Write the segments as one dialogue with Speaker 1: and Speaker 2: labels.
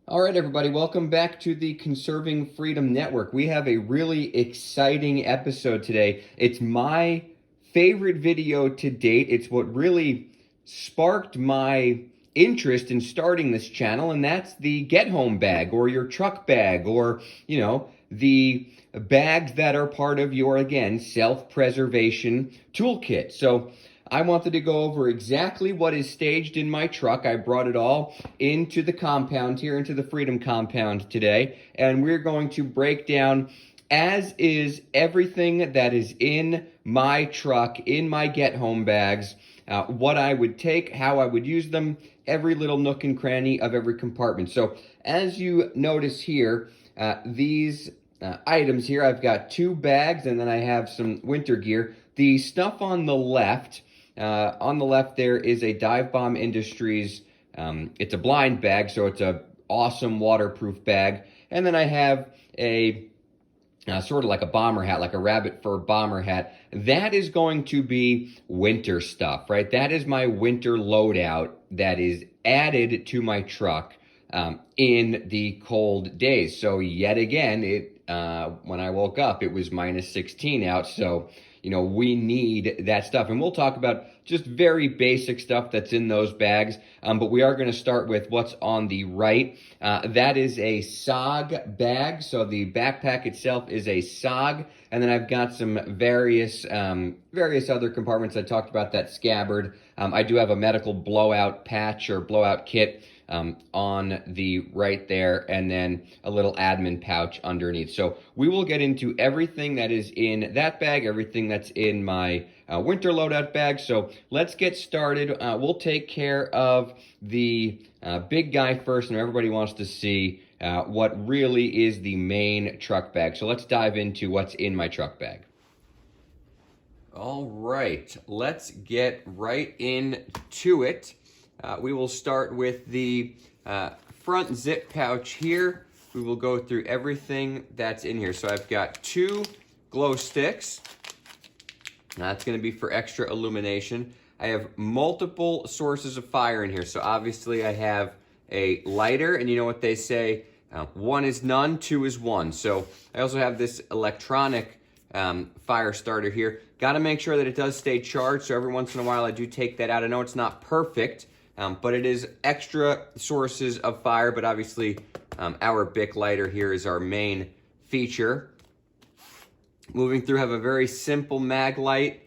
Speaker 1: All right, everybody, welcome back to the Conserving Freedom Network. We have a really exciting episode today. It's my favorite video to date. It's what really sparked my interest in starting this channel, and that's the get home bag or your truck bag or, the bags that are part of your, again, self-preservation toolkit. So I wanted to go over exactly what is staged in my truck. I brought it all into the compound here, into the Freedom Compound today, and we're going to break down, as is, everything that is in my truck, in my get home bags, what I would take, how I would use them, every little nook and cranny of every compartment. So as you notice here, these items here, I've got two bags and then I have some winter gear. The stuff on the left there is a Dive Bomb Industries. It's a blind bag, so it's a awesome waterproof bag. And then I have a sort of like a bomber hat, like a rabbit fur bomber hat. That is going to be winter stuff, right? That is my winter loadout that is added to my truck in the cold days. So yet again, when I woke up, it was minus 16 out. So, we need that stuff. And we'll talk about just very basic stuff that's in those bags. But we are going to start with what's on the right. That is a SOG bag. So the backpack itself is a SOG. And then I've got some various other compartments. I talked about that scabbard. I do have a medical blowout patch or blowout kit on the right there, and then a little admin pouch underneath. So we will get into everything that is in that bag, everything that's in my winter loadout bag. So let's get started. We'll take care of the big guy first, and everybody wants to see what really is the main truck bag. So let's dive into what's in my truck bag. All right, let's get right into it. We will start with the front zip pouch here. We will go through everything that's in here. So I've got two glow sticks. That's going to be for extra illumination. I have multiple sources of fire in here. So obviously I have a lighter, and you know what they say, one is none, two is one. So I also have this electronic fire starter here. Got to make sure that it does stay charged. So every once in a while I do take that out. I know it's not perfect, but it is extra sources of fire. But obviously our Bic lighter here is our main feature. Moving through, have a very simple mag light.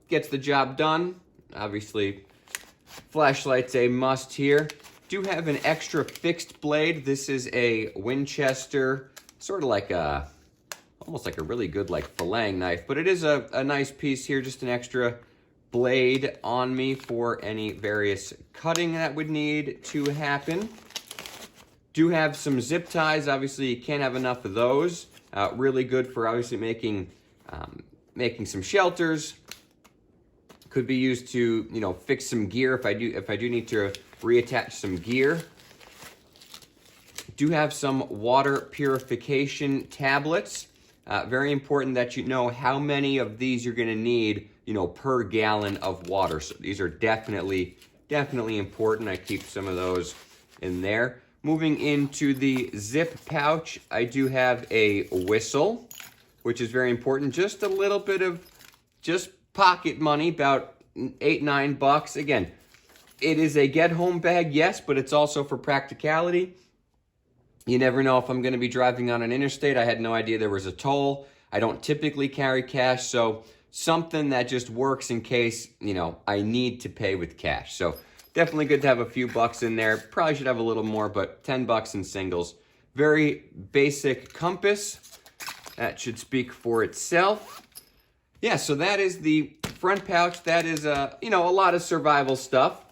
Speaker 1: Gets the job done. Obviously, flashlight's a must here. Do have an extra fixed blade. This is a Winchester, sort of like almost like a really good like filleting knife, but it is a nice piece here, just an extra blade on me for any various cutting that would need to happen. Do have some zip ties. Obviously, you can't have enough of those. Really good for obviously making some shelters. Could be used to fix some gear if I do need to reattach some gear. Do have some water purification tablets. Very important that you know how many of these you're going to need, per gallon of water. So these are definitely important. I keep some of those in there. Moving into the zip pouch, I do have a whistle, which is very important. Just a little bit of just pocket money, about $8-9. Again, it is a get home bag, yes, but it's also for practicality. You never know if I'm going to be driving on an interstate. I had no idea there was a toll. I don't typically carry cash, so something that just works in case, I need to pay with cash. So definitely good to have a few bucks in there. Probably should have a little more, but $10 in singles. Very basic compass. That should speak for itself. Yeah, so that is the front pouch. That is, a lot of survival stuff.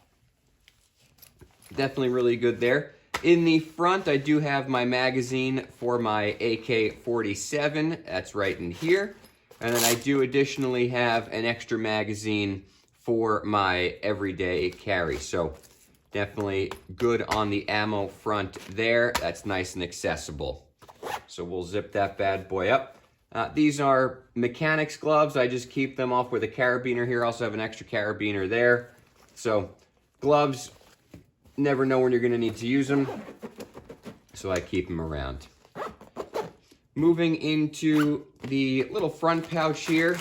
Speaker 1: Definitely really good there. In the front, I do have my magazine for my AK-47. That's right in here. And then I do additionally have an extra magazine for my everyday carry. So definitely good on the ammo front there. That's nice and accessible. So we'll zip that bad boy up. These are mechanics gloves. I just keep them off with a carabiner here. Also have an extra carabiner there. So gloves, never know when you're going to need to use them. so I keep them around. Moving into the little front pouch here,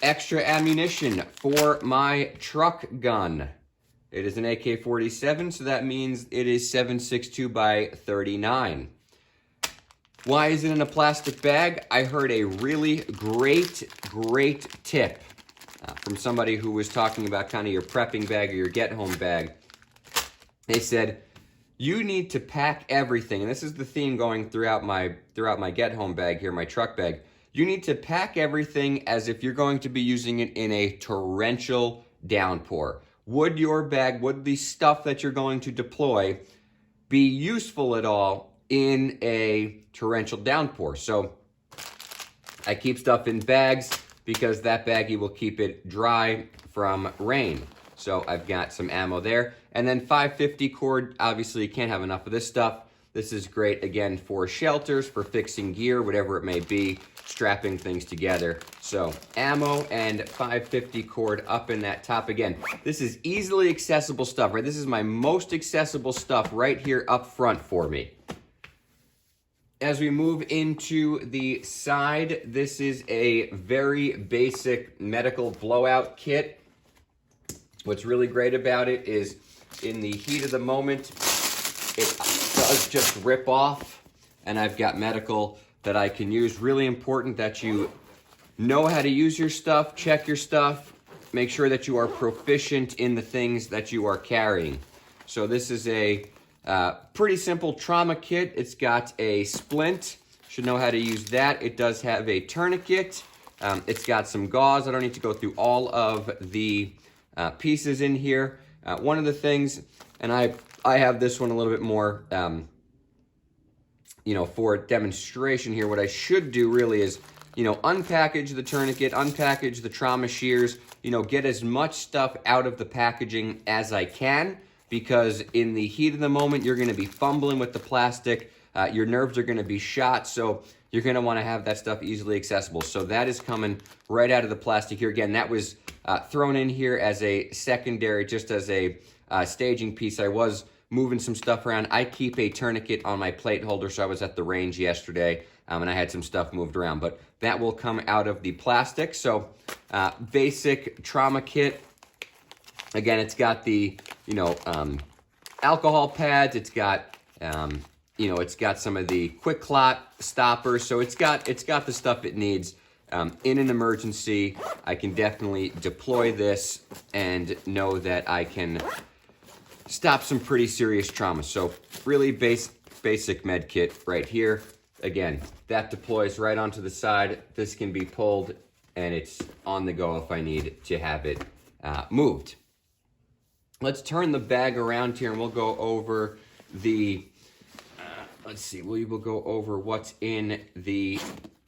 Speaker 1: extra ammunition for my truck gun. It is an AK-47, so that means it is 7.62 by 39. Why is it in a plastic bag? I heard a really great tip from somebody who was talking about kind of your prepping bag or your get-home bag. They said, you need to pack everything, and this is the theme going throughout my get-home bag here, my truck bag. You need to pack everything as if you're going to be using it in a torrential downpour. Would your bag, would the stuff that you're going to deploy be useful at all in a torrential downpour? So I keep stuff in bags because that baggie will keep it dry from rain. So I've got some ammo there. And then 550 cord, obviously you can't have enough of this stuff. This is great, again, for shelters, for fixing gear, whatever it may be, strapping things together. So ammo and 550 cord up in that top. Again, this is easily accessible stuff, right? This is my most accessible stuff right here up front for me. As we move into the side, this is a very basic medical blowout kit. What's really great about it is in the heat of the moment, it does just rip off, and I've got medical that I can use. Really important that you know how to use your stuff, check your stuff, make sure that you are proficient in the things that you are carrying. So this is a pretty simple trauma kit. It's got a splint, should know how to use that. It does have a tourniquet. It's got some gauze. I don't need to go through all of the pieces in here. One of the things, and I have this one a little bit more, for demonstration here. What I should do really is, unpackage the tourniquet, unpackage the trauma shears, get as much stuff out of the packaging as I can, because in the heat of the moment, you're gonna be fumbling with the plastic, your nerves are gonna be shot, so you're gonna wanna have that stuff easily accessible. So that is coming right out of the plastic here. Again, that was thrown in here as a secondary, just as a staging piece. I was moving some stuff around. I keep a tourniquet on my plate holder, so I was at the range yesterday, and I had some stuff moved around, but that will come out of the plastic. So basic trauma kit. Again, it's got the, alcohol pads. It's got, it's got some of the quick clot stoppers. So it's got the stuff it needs. In an emergency, I can definitely deploy this and know that I can stop some pretty serious trauma. So really basic med kit right here. Again, that deploys right onto the side. This can be pulled and it's on the go if I need to have it moved. Let's turn the bag around here and we'll go over the, we will go over what's in the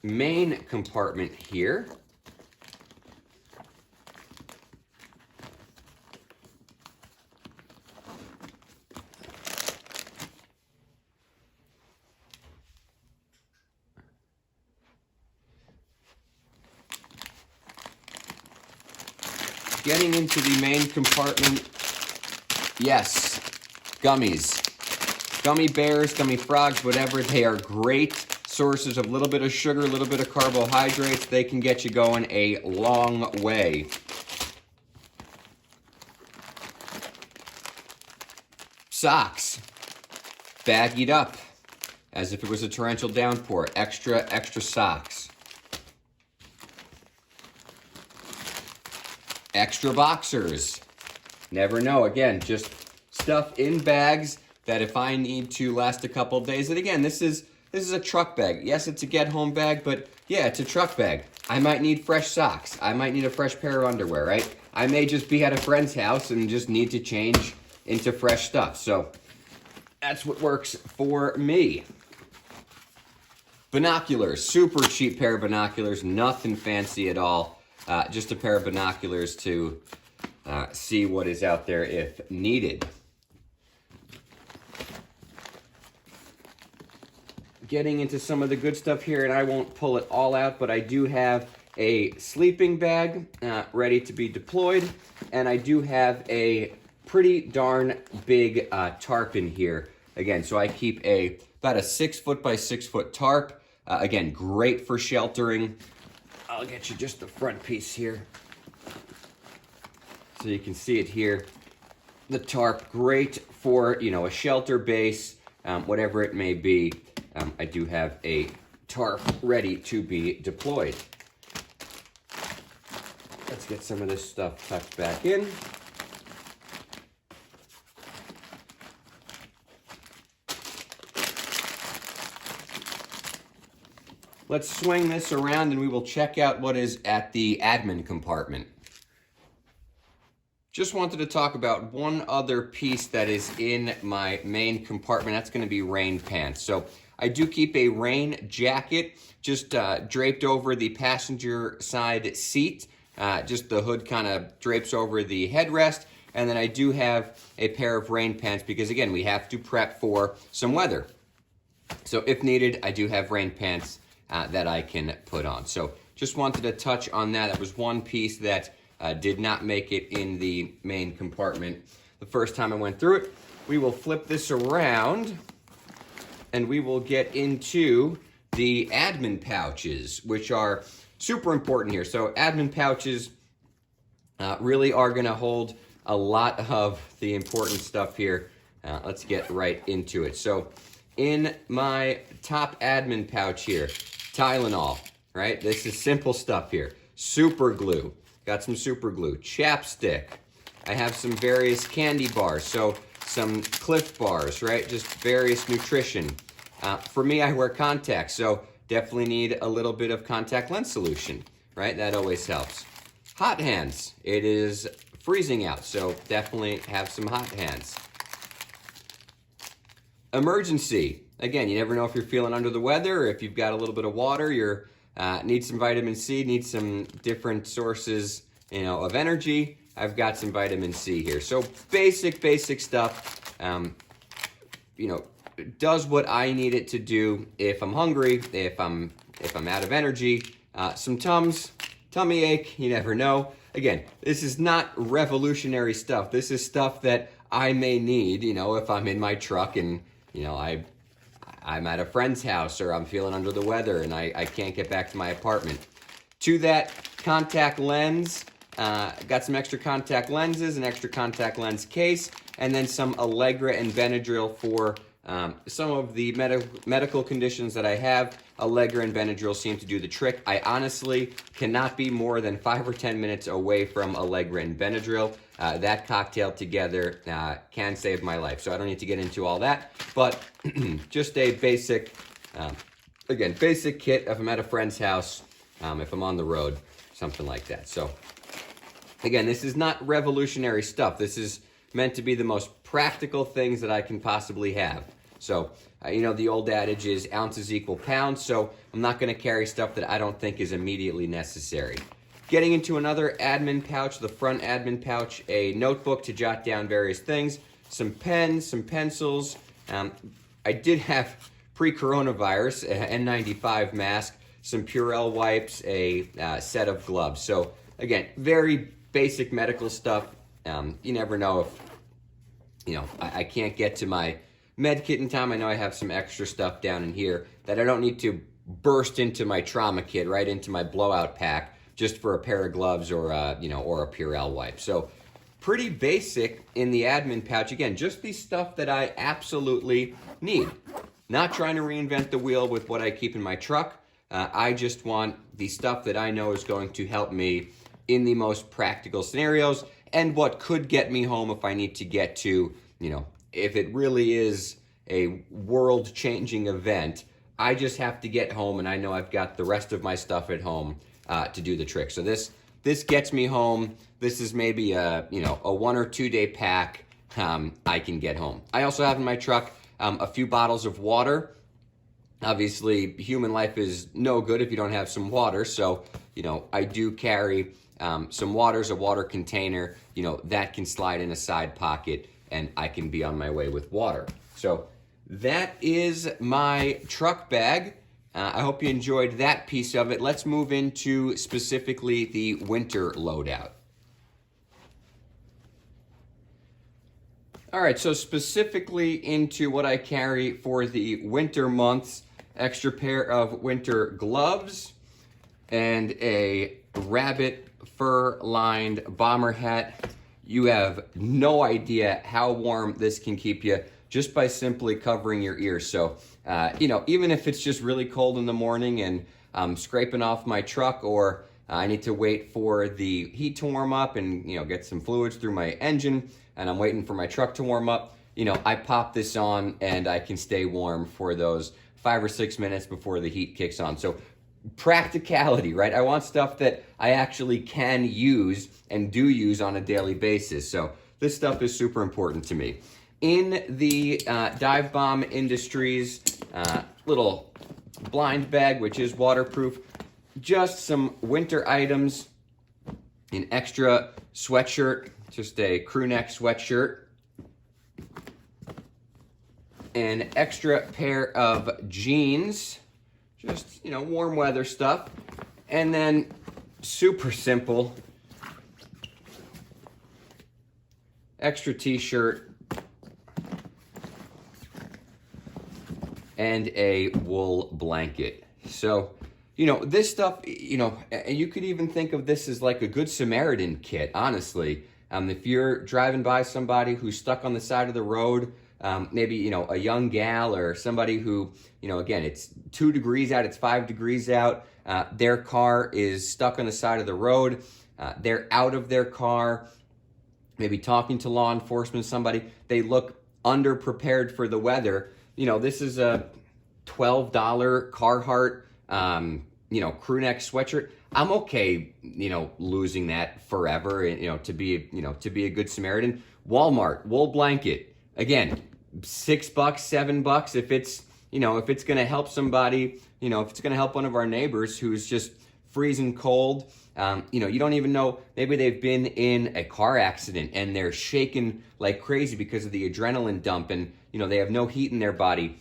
Speaker 1: main compartment here. Getting into the main compartment, yes, gummies. Gummy bears, gummy frogs, whatever, they are great sources of a little bit of sugar, a little bit of carbohydrates. They can get you going a long way. Socks, baggied up as if it was a torrential downpour. Extra socks. Extra boxers. Never know. Again, just stuff in bags that if I need to last a couple of days. And again, this is a truck bag. Yes, it's a get-home bag, but yeah, it's a truck bag. I might need fresh socks. I might need a fresh pair of underwear, right? I may just be at a friend's house and just need to change into fresh stuff. So that's what works for me. Binoculars. Super cheap pair of binoculars. Nothing fancy at all. Just a pair of binoculars to see what is out there if needed. Getting into some of the good stuff here, and I won't pull it all out, but I do have a sleeping bag ready to be deployed, and I do have a pretty darn big tarp in here. Again, so I keep the about a 6 foot by 6 foot tarp. Again, great for sheltering. I'll get you just the front piece here. So you can see it here. The tarp, great for, you know, a shelter base, whatever it may be. I do have a tarp ready to be deployed. Let's get some of this stuff tucked back in. Let's swing this around and we will check out what is at the admin compartment. Just wanted to talk about one other piece that is in my main compartment. That's going to be rain pants. So I do keep a rain jacket just draped over the passenger side seat. Just the hood kind of drapes over the headrest. And then I do have a pair of rain pants because, again, we have to prep for some weather. So if needed, I do have rain pants that I can put on. So just wanted to touch on that. That was one piece that did not make it in the main compartment the first time I went through it. We will flip this around and we will get into the admin pouches, which are super important here. So admin pouches really are going to hold a lot of the important stuff here. Let's get right into it. So in my top admin pouch here, Tylenol, right? This is simple stuff here. Super glue. Got some super glue. Chapstick. I have some various candy bars. So some Clif bars, right? Just various nutrition. For me, I wear contacts, so definitely need a little bit of contact lens solution, right? That always helps. Hot hands. It is freezing out, so definitely have some hot hands. Emergency. Again, you never know if you're feeling under the weather or if you've got a little bit of water, you're need some vitamin C, need some different sources, you know, of energy. I've got some vitamin C here. So basic stuff, you know, does what I need it to do if I'm hungry, if I'm out of energy. Some tummy ache, you never know. Again, this is not revolutionary stuff. This is stuff that I may need, you know, if I'm in my truck and, you know, I'm at a friend's house or I'm feeling under the weather and I can't get back to my apartment. To that, contact lens. Got some extra contact lenses, an extra contact lens case, and then some Allegra and Benadryl for some of the medical conditions that I have. Allegra and Benadryl seem to do the trick. I honestly cannot be more than 5 or 10 minutes away from Allegra and Benadryl. That cocktail together can save my life. So I don't need to get into all that, but just a basic, again, basic kit if I'm at a friend's house, if I'm on the road, something like that. So again, this is not revolutionary stuff. This is meant to be the most practical things that I can possibly have. So, you know, the old adage is ounces equal pounds, so I'm not going to carry stuff that I don't think is immediately necessary. Getting into another admin pouch, the front admin pouch, a notebook to jot down various things, some pens, some pencils. I did have pre-coronavirus, an N95 mask, some Purell wipes, a set of gloves. So, again, very basic medical stuff. You never know if, you know, I can't get to my med kit in time. I know I have some extra stuff down in here that I don't need to burst into my trauma kit, right into my blowout pack, just for a pair of gloves or you know, or a Purell wipe. So pretty basic in the admin pouch. Again, just the stuff that I absolutely need. Not trying to reinvent the wheel with what I keep in my truck. I just want the stuff that I know is going to help me in the most practical scenarios and what could get me home if I need to get to, you know, if it really is a world-changing event, I just have to get home and I know I've got the rest of my stuff at home to do the trick. So this gets me home. This is maybe a, you know, a 1 or 2 day pack I can get home. I also have in my truck a few bottles of water. Obviously, human life is no good if you don't have some water. So, you know, I do carry some waters, a water container, you know, that can slide in a side pocket and I can be on my way with water. So that is my truck bag. I hope you enjoyed that piece of it. Let's move into specifically the winter loadout. All right, so specifically into what I carry for the winter months, extra pair of winter gloves and a rabbit fur-lined bomber hat. You have no idea how warm this can keep you just by simply covering your ears. So, even if it's just really cold in the morning and I'm scraping off my truck, or I need to wait for the heat to warm up and, get some fluids through my engine, and I'm waiting for my truck to warm up, I pop this on and I can stay warm for those 5 or 6 minutes before the heat kicks on. So practicality, right? I want stuff that I actually can use and do use on a daily basis. So this stuff is super important to me. In the Dive Bomb Industries little blind bag, which is waterproof, just some winter items, an extra sweatshirt, just a crew neck sweatshirt, an extra pair of jeans, just, warm weather stuff, and then super simple, extra t-shirt, and a wool blanket. So, this stuff, you could even think of this as like a Good Samaritan kit, honestly. If you're driving by somebody who's stuck on the side of the road, maybe, a young gal or somebody who, again, it's 2 degrees out, it's 5 degrees out, their car is stuck on the side of the road, they're out of their car, maybe talking to law enforcement, somebody, they look underprepared for the weather. This is a $12 Carhartt, crew neck sweatshirt. I'm okay, losing that forever, to be a Good Samaritan. Walmart, wool blanket. Again, $6, $7. If it's, if it's going to help somebody, if it's going to help one of our neighbors who's just freezing cold, you don't even know, maybe they've been in a car accident and they're shaking like crazy because of the adrenaline dump, and, they have no heat in their body.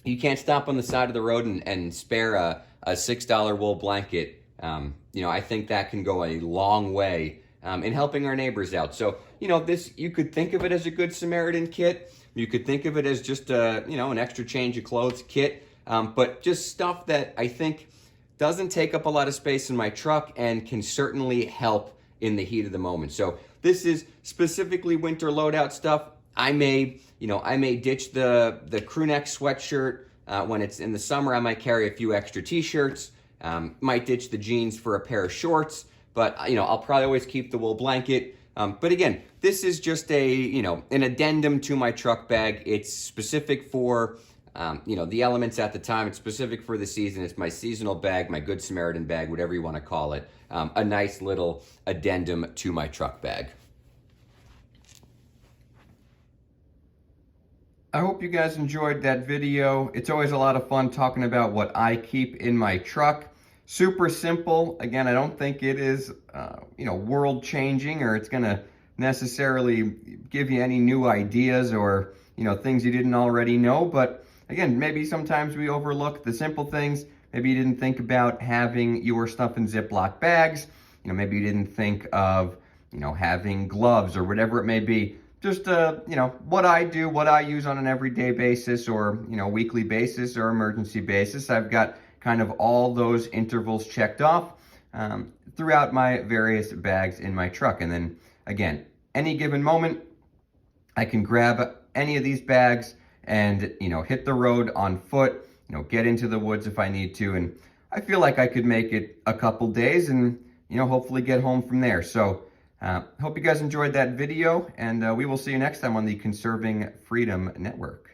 Speaker 1: You can't stop on the side of the road and spare a $6 wool blanket. I think that can go a long way in helping our neighbors out. So, this, you could think of it as a Good Samaritan kit. You could think of it as just an extra change of clothes kit, but just stuff that I think doesn't take up a lot of space in my truck and can certainly help in the heat of the moment. So this is specifically winter loadout stuff. I may ditch the crew neck sweatshirt when it's in the summer. I might carry a few extra t-shirts. Might ditch the jeans for a pair of shorts, but I'll probably always keep the wool blanket. But again, this is just an addendum to my truck bag. It's specific for the elements at the time. It's specific for the season. It's my seasonal bag, my Good Samaritan bag, whatever you want to call it. A nice little addendum to my truck bag. I hope you guys enjoyed that video. It's always a lot of fun talking about what I keep in my truck. Super simple. Again, I don't think it is, world changing, or it's going to necessarily give you any new ideas or, things you didn't already know. But again, maybe sometimes we overlook the simple things. Maybe you didn't think about having your stuff in Ziploc bags. Maybe you didn't think of, having gloves or whatever it may be. Just, what I do, what I use on an everyday basis or, weekly basis or emergency basis. I've got kind of all those intervals checked off throughout my various bags in my truck. And then, again, any given moment, I can grab any of these bags and, hit the road on foot, get into the woods if I need to. And I feel like I could make it a couple days and, hopefully get home from there. So, hope you guys enjoyed that video, and we will see you next time on the Conserving Freedom Network.